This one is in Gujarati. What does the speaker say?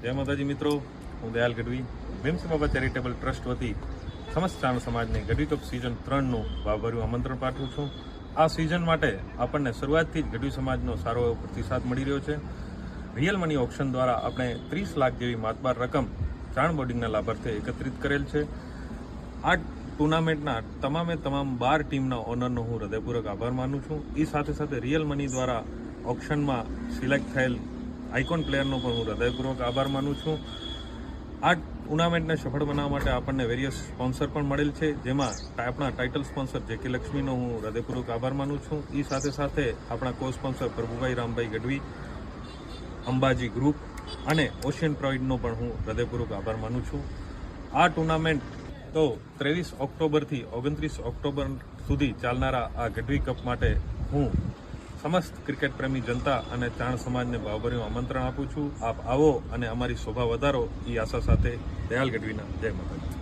જય માતાજી મિત્રો, હું દયાલ ગઢવી ભીમસિંહ બાબા ચેરિટેબલ ટ્રસ્ટ વતી સમસ્ત ચારણ સમાજને ગઢવી કપ સિઝન 3નું ભાવભર્યું આમંત્રણ પાઠવું છું. આ સિઝન માટે આપણને શરૂઆતથી જ ગઢવી સમાજનો સારો એવો પ્રતિસાદ મળી રહ્યો છે. રિયલ મની ઓપ્શન દ્વારા આપણે 30 લાખ જેવી માતબાર રકમ ચારણ બોર્ડિંગના લાભાર્થે એકત્રિત કરેલ છે. આ ટુર્નામેન્ટના તમામ 12 ટીમના ઓનરનો હું હૃદયપૂર્વક આભાર માનું છું. એ સાથે સાથે રિયલ મની દ્વારા ઓપ્શનમાં સિલેક્ટ થયેલ આઇકોન પ્લેયરનો પણ હું હૃદયપૂર્વક આભાર માનું છું. આ ટુર્નામેન્ટને સફળ બનાવવા માટે આપણને વેરિયસ સ્પોન્સર પણ મળેલ છે, જેમાં આપણા ટાઇટલ સ્પોન્સર જે કે લક્ષ્મીનો હું હૃદયપૂર્વક આભાર માનું છું. એ સાથે સાથે આપણા કો સ્પોન્સર પ્રભુભાઈ રામભાઈ ગઢવી, અંબાજી ગ્રુપ અને ઓશિયન પ્રાઇડનો પણ હું હૃદયપૂર્વક આભાર માનું છું. આ ટુર્નામેન્ટ તો 23 ઓક્ટોબરથી 29 ઓક્ટોબર સુધી ચાલનારા આ ગઢવી કપ માટે હું સમસ્ત ક્રિકેટ પ્રેમી જનતા અને ચારણ સમાજને ભાવભર્યું આમંત્રણ આપું છું. આપ આવો અને અમારી શોભા વધારો એ આશા સાથે દયાલ ગઢવીના જય માતાજી.